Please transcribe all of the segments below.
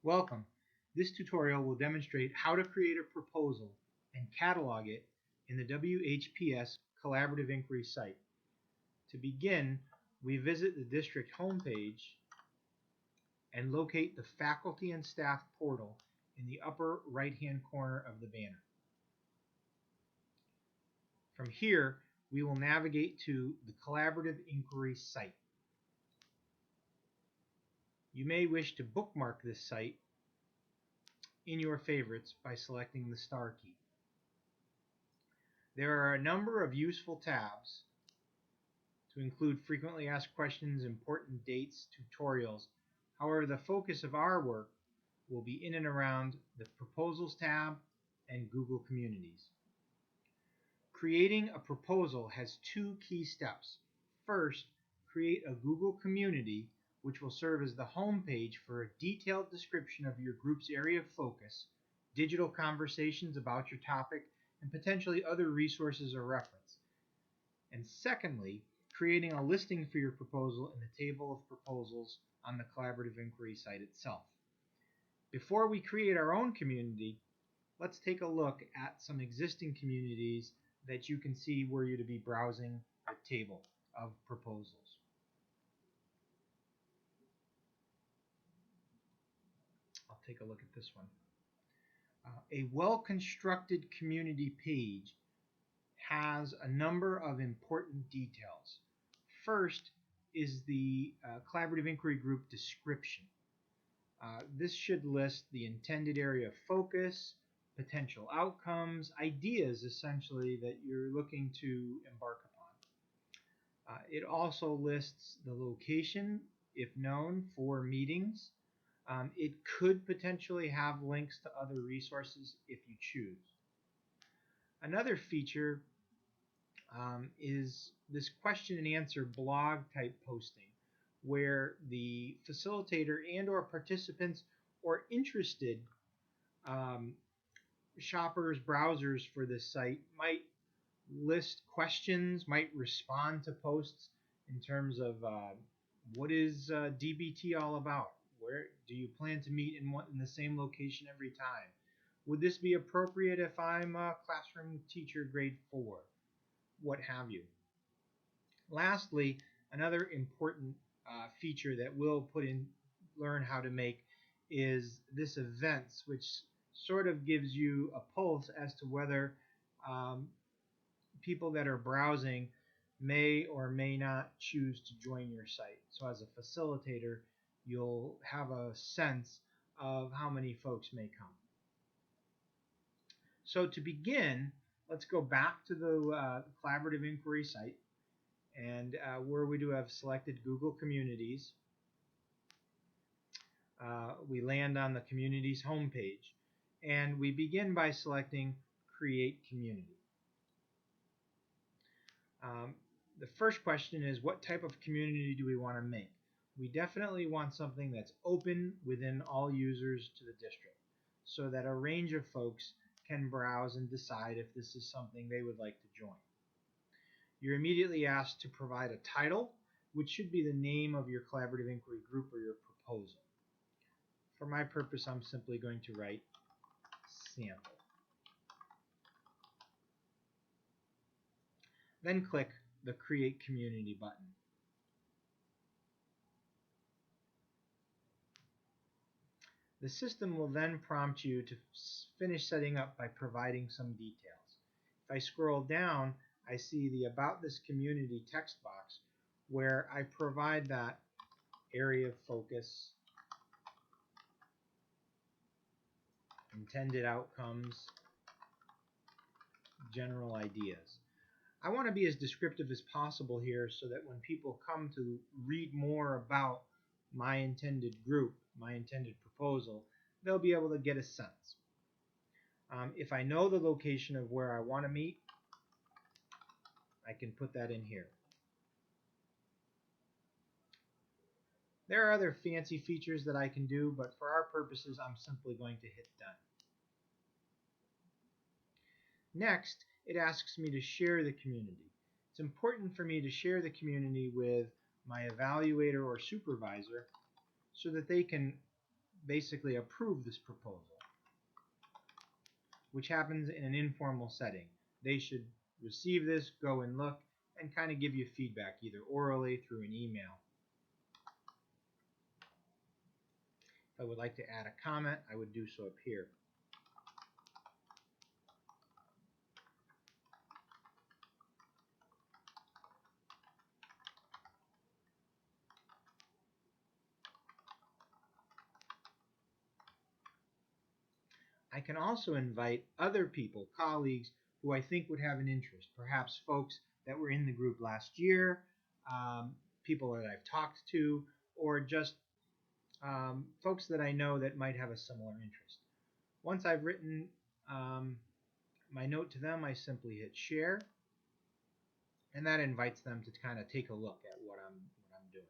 Welcome. This tutorial will demonstrate how to create a proposal and catalog it in the WHPS Collaborative Inquiry site. To begin, we visit the district homepage and locate the Faculty and Staff portal in the upper right-hand corner of the banner. From here, we will navigate to the Collaborative Inquiry site. You may wish to bookmark this site in your favorites by selecting the star key. There are a number of useful tabs to include frequently asked questions, important dates, tutorials. However, the focus of our work will be in and around the Proposals tab and Google Communities. Creating a proposal has two key steps. First, create a Google Community, which will serve as the home page for a detailed description of your group's area of focus, digital conversations about your topic, and potentially other resources or reference. And secondly, creating a listing for your proposal in the table of proposals on the Collaborative Inquiry site itself. Before we create our own community, let's take a look at some existing communities that you can see were you to be browsing the table of proposals. I'll take a look at this one. A well-constructed community page has a number of important details. First is the Collaborative Inquiry Group description. This should list the intended area of focus, potential outcomes, ideas essentially that you're looking to embark upon. It also lists the location, if known, for meetings. It could potentially have links to other resources if you choose. Another feature is this question and answer blog type posting, where the facilitator and or participants or interested shoppers, browsers for this site might list questions, might respond to posts in terms of what is DBT all about? Where do you plan to meet in the same location every time? Would this be appropriate if I'm a classroom teacher grade 4? What have you. Lastly, another important feature that we'll learn how to make is this events, which sort of gives you a pulse as to whether people that are browsing may or may not choose to join your site. So as a facilitator, you'll have a sense of how many folks may come. So to begin, let's go back to the Collaborative Inquiry site, and where we do have selected Google Communities, we land on the Communities homepage, and we begin by selecting Create Community. The first question is, what type of community do we want to make? We definitely want something that's open within all users to the district, so that a range of folks can browse and decide if this is something they would like to join. You're immediately asked to provide a title, which should be the name of your Collaborative Inquiry group or your proposal. For my purpose, I'm simply going to write sample. Then click the Create Community button. The system will then prompt you to finish setting up by providing some details. If I scroll down, I see the About This Community text box where I provide that area of focus, intended outcomes, general ideas. I want to be as descriptive as possible here so that when people come to read more about my intended group, my intended proposal, they'll be able to get a sense. If I know the location of where I want to meet, I can put that in here. There are other fancy features that I can do, but for our purposes, I'm simply going to hit done. Next, it asks me to share the community. It's important for me to share the community with my evaluator or supervisor so that they can basically approve this proposal, which happens in an informal setting. They should receive this, go and look, and kind of give you feedback, either orally through an email. If I would like to add a comment, I would do so up here. I can also invite other people, colleagues, who I think would have an interest, perhaps folks that were in the group last year, people that I've talked to, or just folks that I know that might have a similar interest. Once I've written my note to them, I simply hit share, and that invites them to kind of take a look at what I'm doing.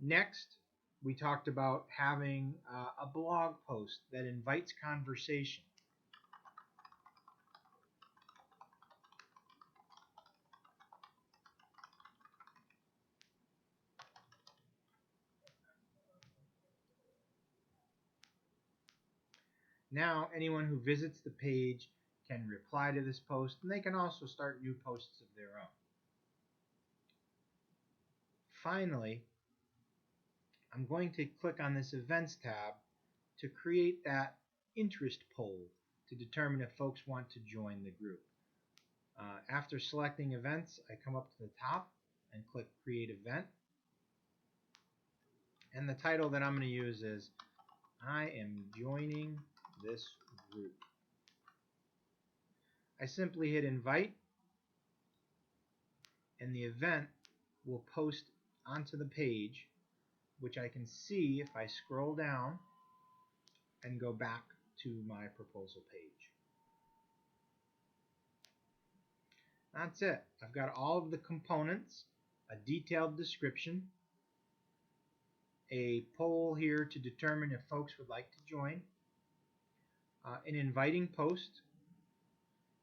Next, we talked about having a blog post that invites conversation. Now, anyone who visits the page can reply to this post, and they can also start new posts of their own. Finally, I'm going to click on this Events tab to create that interest poll to determine if folks want to join the group. After selecting Events, I come up to the top and click Create Event. And the title that I'm going to use is I am joining this group. I simply hit Invite, and the event will post onto the page, which I can see if I scroll down and go back to my proposal page. That's it. I've got all of the components, a detailed description, a poll here to determine if folks would like to join, an inviting post,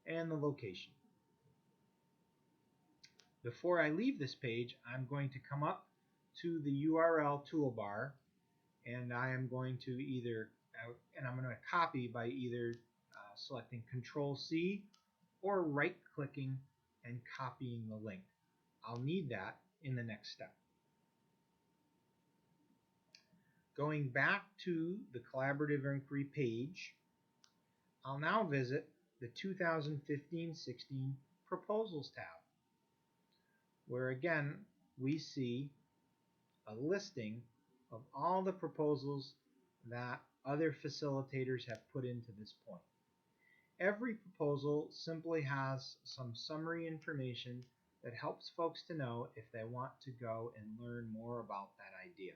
and the location. Before I leave this page, I'm going to come up to the URL toolbar, and I am going to I'm going to copy by either selecting Control-C or right-clicking and copying the link. I'll need that in the next step. Going back to the Collaborative Inquiry page, I'll now visit the 2015-16 Proposals tab, where again we see a listing of all the proposals that other facilitators have put into this point. Every proposal simply has some summary information that helps folks to know if they want to go and learn more about that idea.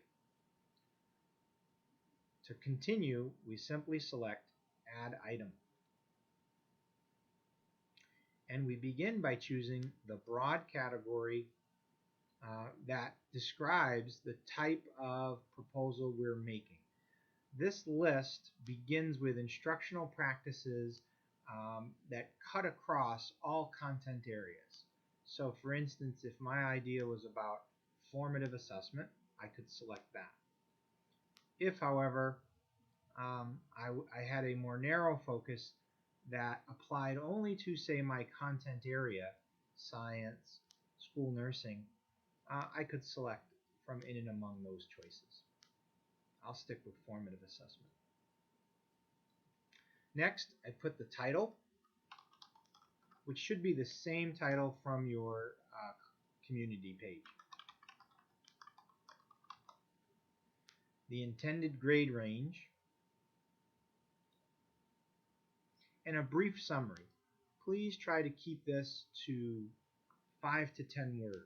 To continue, we simply select Add Item. And we begin by choosing the broad category that describes the type of proposal we're making. This list begins with instructional practices that cut across all content areas. So for instance, if my idea was about formative assessment, I could select that. If, however, I had a more narrow focus that applied only to, say, my content area, science, school nursing, I could select from in and among those choices. I'll stick with formative assessment. Next, I put the title, which should be the same title from your community page. The intended grade range, and a brief summary. Please try to keep this to 5 to 10 words.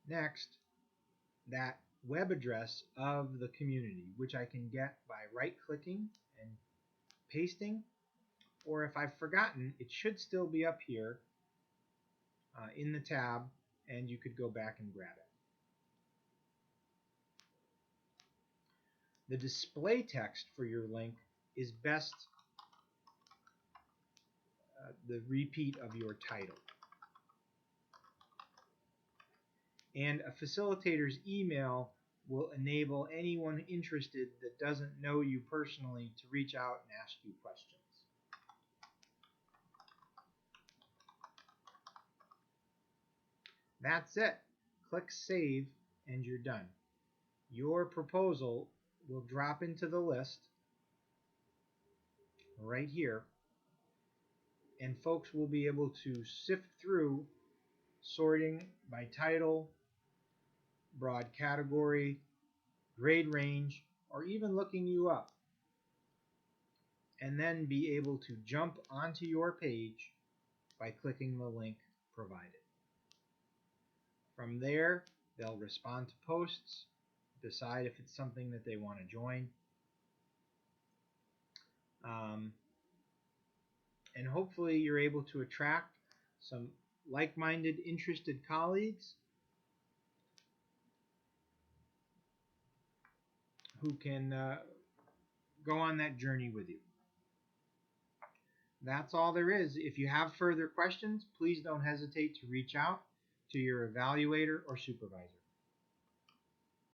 Next, that web address of the community, which I can get by right-clicking and pasting, or if I've forgotten, it should still be up here in the tab, and you could go back and grab it. The display text for your link is best the repeat of your title. And a facilitator's email will enable anyone interested that doesn't know you personally to reach out and ask you questions. That's it. Click Save and you're done. Your proposal will drop into the list right here, and folks will be able to sift through, sorting by title, broad category, grade range, or even looking you up, and then be able to jump onto your page by clicking the link provided. From there, they'll respond to posts, decide if it's something that they want to join, and hopefully you're able to attract some like-minded, interested colleagues who can go on that journey with you. That's all there is. If you have further questions, please don't hesitate to reach out to your evaluator or supervisor.